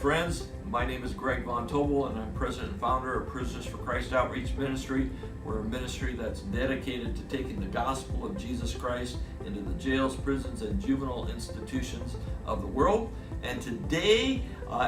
friends, my name is Greg Von Tobel and I'm president and founder of Prisoners for Christ Outreach Ministry. We're a ministry that's dedicated to taking the gospel of Jesus Christ into the jails, prisons, and juvenile institutions of the world. And today,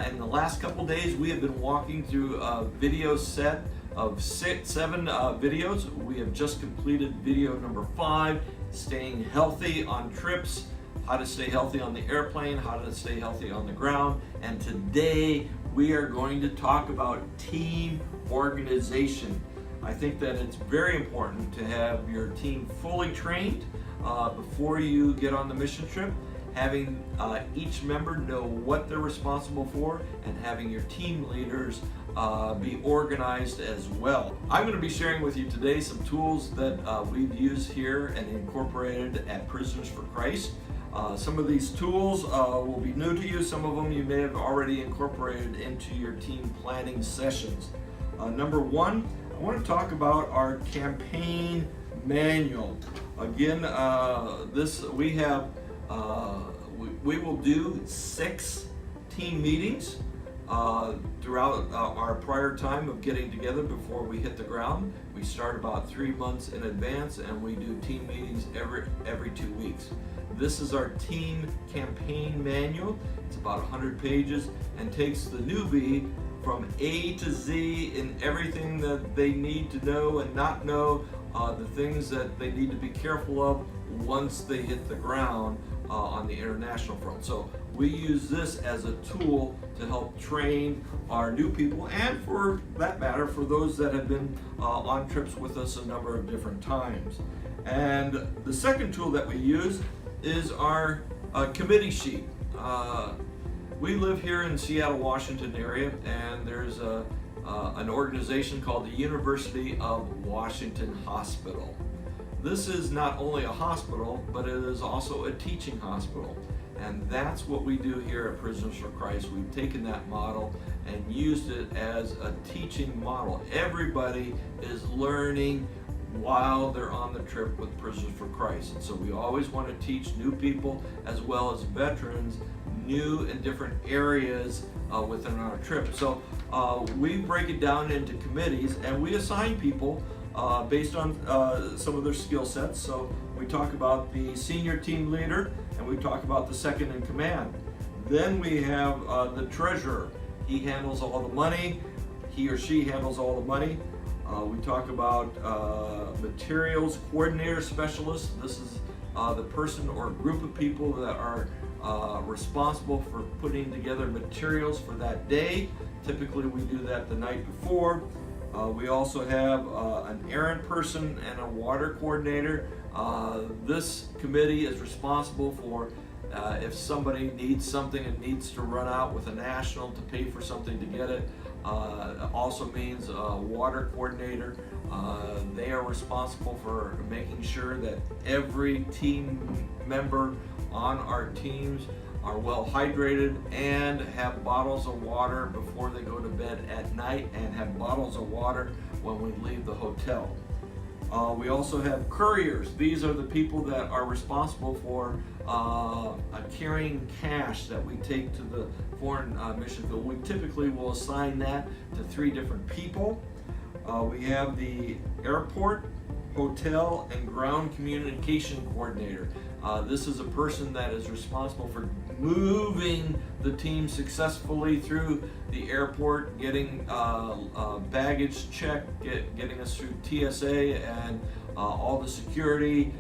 in the last couple days, we have been walking through a video set of seven videos. We have just completed video number 5, staying healthy on trips, how to stay healthy on the airplane, how to stay healthy on the ground. And today we are going to talk about team organization. I think that it's very important to have your team fully trained before you get on the mission trip, having each member know what they're responsible for, and having your team leaders be organized as well. I'm going to be sharing with you today some tools that we've used here and incorporated at Prisoners for Christ. Some of these tools will be new to you. Some of them you may have already incorporated into your team planning sessions. Number 1, I want to talk about our campaign manual. Again, we will do 6 team meetings throughout our prior time of getting together before we hit the ground. We start about 3 months in advance, and we do team meetings every 2 weeks. This is our team campaign manual. It's about 100 pages and takes the newbie from A to Z in everything that they need to know and not know, the things that they need to be careful of once they hit the ground on the international front. So we use this as a tool to help train our new people, and for that matter, for those that have been on trips with us a number of different times. And the second tool that we use is our committee sheet. We live here in Seattle, Washington area, and there's an organization called the University of Washington Hospital. This is not only a hospital, but it is also a teaching hospital. And that's what we do here at Prisoners for Christ. We've taken that model and used it as a teaching model. Everybody is learning while they're on the trip with Prisoners for Christ. And so we always want to teach new people as well as veterans new and different areas within our trip. So we break it down into committees, and we assign people based on some of their skill sets. So we talk about the senior team leader, and we talk about the second in command. Then we have the treasurer. He handles all the money. He or she handles all the money. We talk about materials coordinator specialist. This is the person or group of people that are responsible for putting together materials for that day. Typically we do that the night before. We also have an errand person and a water coordinator. This committee is responsible for if somebody needs something and needs to run out with a national to pay for something to get it. Also means a water coordinator. They are responsible for making sure that every team member on our teams are well hydrated and have bottles of water before they go to bed at night, and have bottles of water when we leave the hotel. We also have couriers. These are the people that are responsible for carrying cash that we take to the foreign mission field. We typically will assign that to 3 different people. We have the airport, hotel, and ground communication coordinator. This is a person that is responsible for moving the team successfully through the airport, getting baggage checked, getting us through TSA and all the security,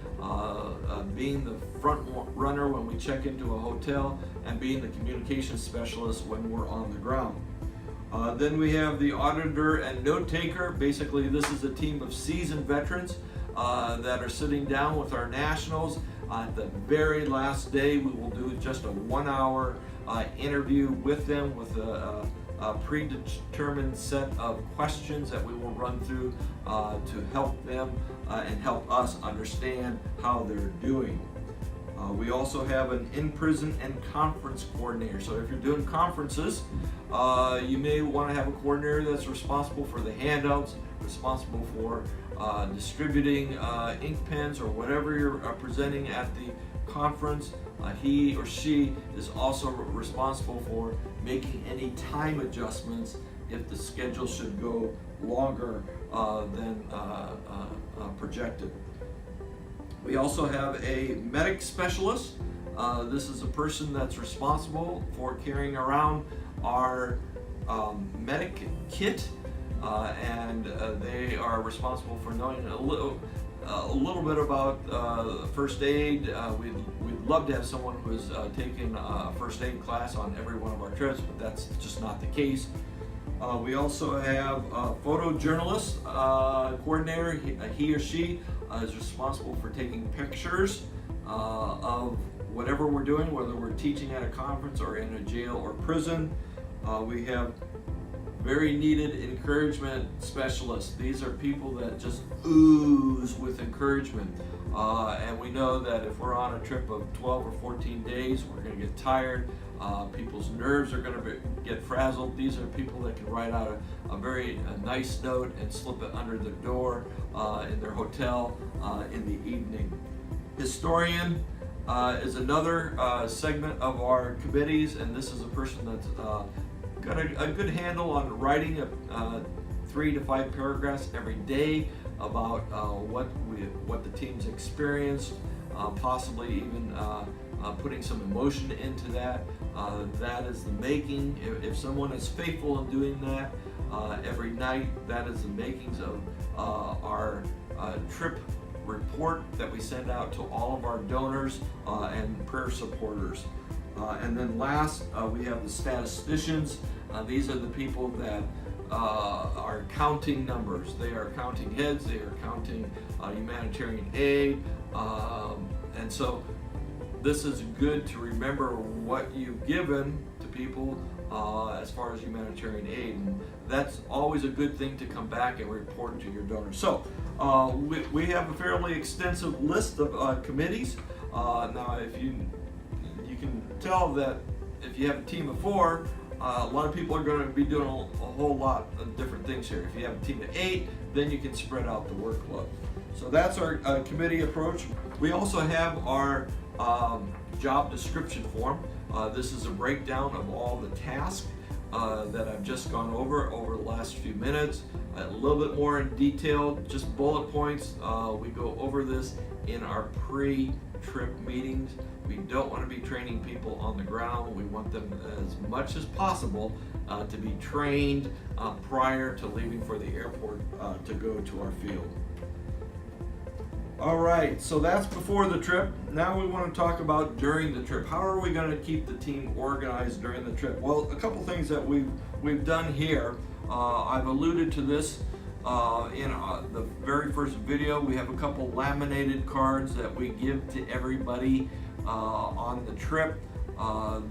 being the front runner when we check into a hotel, and being the communication specialist when we're on the ground. Then we have the auditor and note taker. Basically, this is a team of seasoned veterans that are sitting down with our nationals. At the very last day, we will do just a 1-hour interview with them with a predetermined set of questions that we will run through to help them and help us understand how they're doing. We also have an in-prison and conference coordinator. So if you're doing conferences, you may want to have a coordinator that's responsible for the handouts, responsible for distributing ink pens or whatever you're presenting at the conference. He or she is also responsible for making any time adjustments if the schedule should go longer than projected. We also have a medic specialist. This is a person that's responsible for carrying around our medic kit, and they are responsible for knowing a little bit about first aid. We'd love to have someone who's taken a first aid class on every one of our trips, but that's just not the case. We also have a photojournalist coordinator. He or she is responsible for taking pictures of whatever we're doing, whether we're teaching at a conference or in a jail or prison. We have very needed encouragement specialists. These are people that just ooze with encouragement. And we know that if we're on a trip of 12 or 14 days, we're going to get tired. People's nerves are going to get frazzled. These are people that can write out a very nice note and slip it under the door in their hotel in the evening. Historian is another segment of our committees, and this is a person that's got a good handle on writing 3 to 5 paragraphs every day about what the team's experienced, possibly even putting some emotion into that. That is the making. If someone is faithful in doing that every night, that is the makings of our trip report that we send out to all of our donors and prayer supporters. And then last, we have the statisticians. These are the people that are counting numbers. They are counting heads, they are counting humanitarian aid. And so this is good to remember what you've given to people as far as humanitarian aid. And that's always a good thing to come back and report to your donors. So we have a fairly extensive list of committees. Now, if you can tell that if you have a team of 4, a lot of people are going to be doing a whole lot of different things here. If you have a team of 8, then you can spread out the workload. So that's our committee approach. We also have our job description form. This is a breakdown of all the tasks that I've just gone over the last few minutes. A little bit more in detail, just bullet points. We go over this in our pre-trip meetings. We don't want to be training people on the ground. We want them as much as possible to be trained prior to leaving for the airport to go to our field. All right, so that's before the trip. Now we want to talk about during the trip. How are we going to keep the team organized during the trip? Well, a couple things that we've done here. I've alluded to this in the very first video. We have a couple laminated cards that we give to everybody on the trip.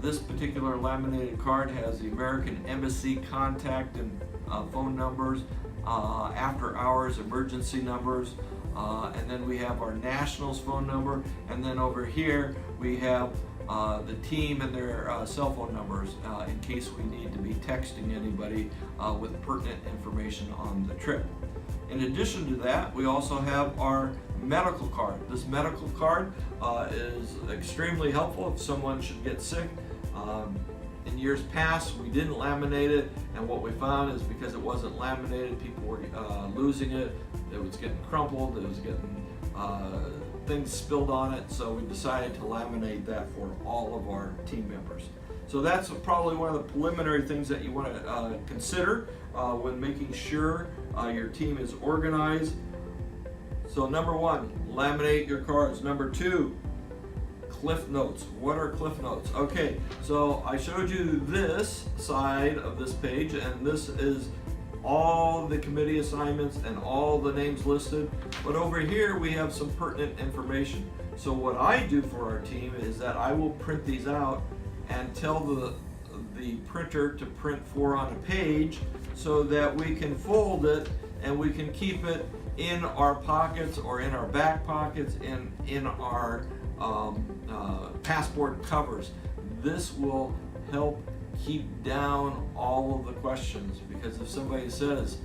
This particular laminated card has the American Embassy contact and phone numbers, after hours emergency numbers, and then we have our nationals phone number, and then over here we have the team and their cell phone numbers in case we need to be texting anybody with pertinent information on the trip. In addition to that, we also have our medical card. This medical card is extremely helpful if someone should get sick. In years past, we didn't laminate it, and what we found is because it wasn't laminated, people were losing it. It was getting crumpled, it was getting things spilled on it, so we decided to laminate that for all of our team members. So that's probably one of the preliminary things that you want to consider when making sure your team is organized. So number 1, laminate your cards. Number 2, Cliff Notes. What are Cliff Notes? Okay, so I showed you this side of this page, and this is all the committee assignments and all the names listed. But over here we have some pertinent information. So what I do for our team is that I will print these out and tell the printer to print 4 on a page so that we can fold it and we can keep it in our pockets or in our back pockets, in our passport covers. This will help keep down all of the questions, because if somebody says,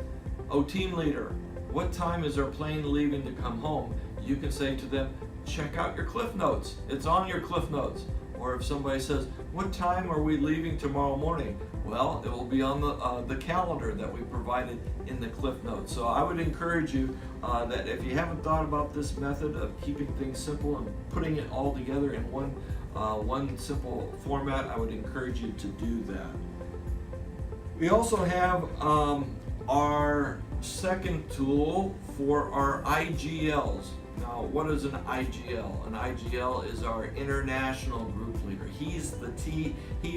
"Oh, team leader, what time is our plane leaving to come home?" you can say to them, check out your Cliff Notes. It's on your Cliff Notes. Or if somebody says, what time are we leaving tomorrow morning? Well, it will be on the calendar that we provided in the Cliff Notes. So I would encourage you that if you haven't thought about this method of keeping things simple and putting it all together in one simple format, I would encourage you to do that. We also have our second tool for our IGLs. Now, what is an IGL? An IGL is our international group leader. He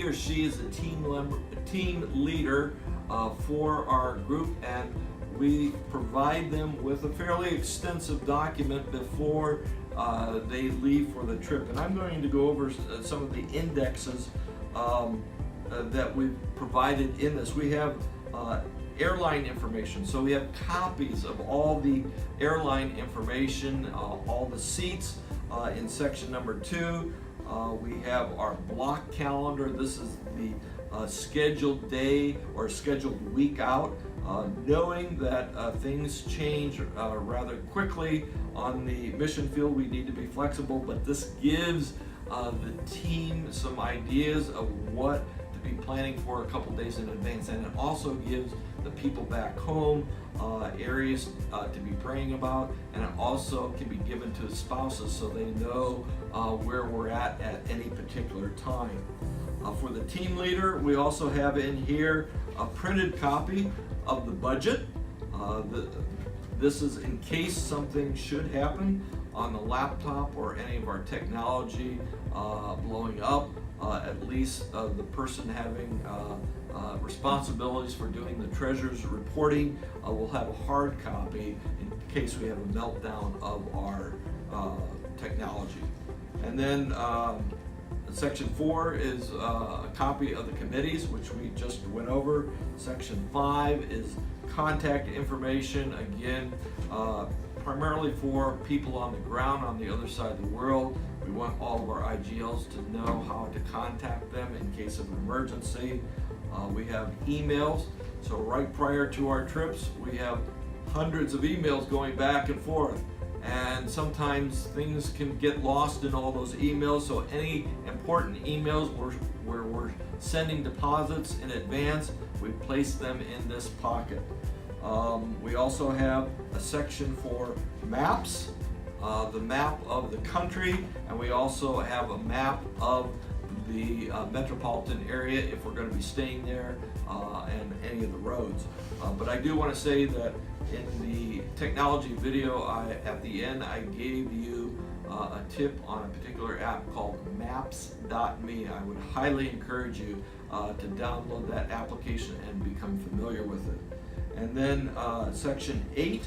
or she is the team leader for our group, and we provide them with a fairly extensive document before they leave for the trip. And I'm going to go over some of the indexes that we've provided in this. We have airline information, so we have copies of all the airline information, all the seats in section number 2. We have our block calendar. This is the scheduled day or scheduled week out. Knowing that things change rather quickly on the mission field, we need to be flexible, but this gives the team some ideas of what to be planning for a couple days in advance, and it also gives the people back home areas to be praying about, and it also can be given to spouses so they know where we're at any particular time. For the team leader, we also have in here a printed copy of the budget. This is in case something should happen on the laptop or any of our technology blowing up. At least the person having responsibilities for doing the treasurer's reporting will have a hard copy in case we have a meltdown of our technology. And then section 4 is a copy of the committees, which we just went over. Section 5 is contact information, again, primarily for people on the ground on the other side of the world. We want all of our IGLs to know how to contact them in case of an emergency. We have emails, so right prior to our trips, we have hundreds of emails going back and forth. And sometimes things can get lost in all those emails, so any important emails where we're sending deposits in advance, we place them in this pocket. We also have a section for maps, the map of the country, and we also have a map of the metropolitan area if we're going to be staying there, and any of the roads. But I do want to say that in the technology video at the end, I gave you a tip on a particular app called maps.me. I would highly encourage you to download that application and become familiar with it. And then section 8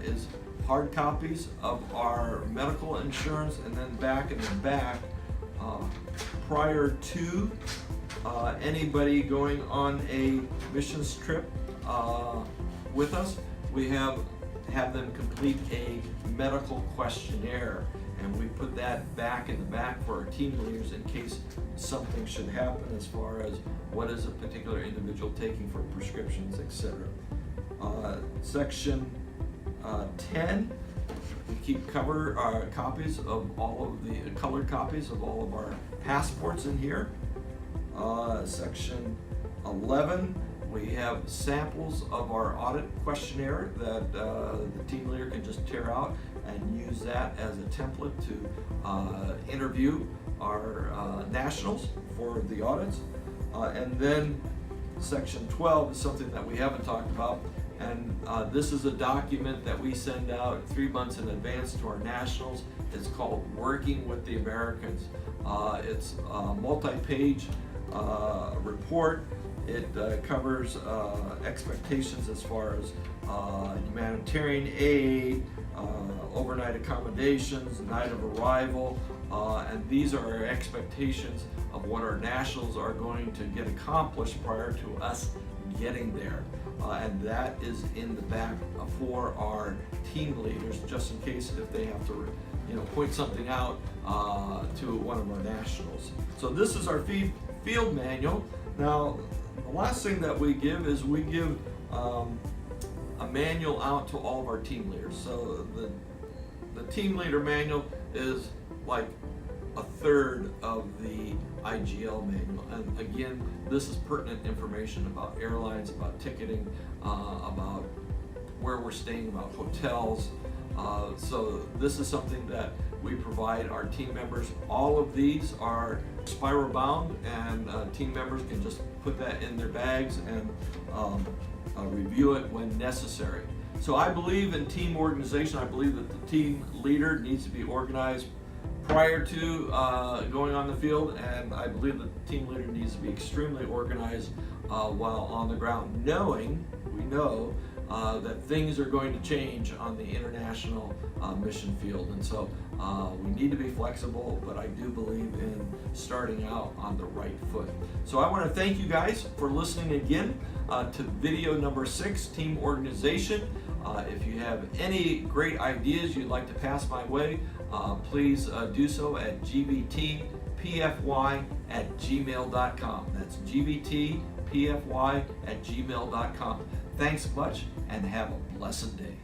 is hard copies of our medical insurance, and then back in the back, prior to anybody going on a missions trip with us, we have them complete a medical questionnaire, and we put that back in the back for our team leaders in case something should happen as far as what is a particular individual taking for prescriptions, etc. Section 10, we keep copies of all of the colored copies of all of our passports in here. Section 11, we have samples of our audit questionnaire that the team leader can just tear out and use that as a template to interview our nationals for the audits. And then section 12 is something that we haven't talked about, and this is a document that we send out 3 months in advance to our nationals. It's called Working with the Americans. It's a multi-page report. It covers expectations as far as humanitarian aid, overnight accommodations, night of arrival, and these are our expectations of what our nationals are going to get accomplished prior to us getting there. And that is in the back for our team leaders, just in case if they have to point something out to one of our nationals. So this is our field manual. Now, the last thing that we give is we give a manual out to all of our team leaders. So the team leader manual is like a third of the IGL manual. And again, this is pertinent information about airlines, about ticketing, about where we're staying, about hotels. So this is something that we provide our team members. All of these are spiral bound, and team members can just put that in their bags and review it when necessary. So I believe in team organization. I believe that the team leader needs to be organized prior to going on the field, and I believe that the team leader needs to be extremely organized while on the ground, we know that things are going to change on the international mission field. And so we need to be flexible, but I do believe in starting out on the right foot. So I want to thank you guys for listening again to video number 6, Team Organization. If you have any great ideas you'd like to pass my way, please do so at gvtpfy@gmail.com. That's gvtpfy@gmail.com. Thanks much, and have a blessed day.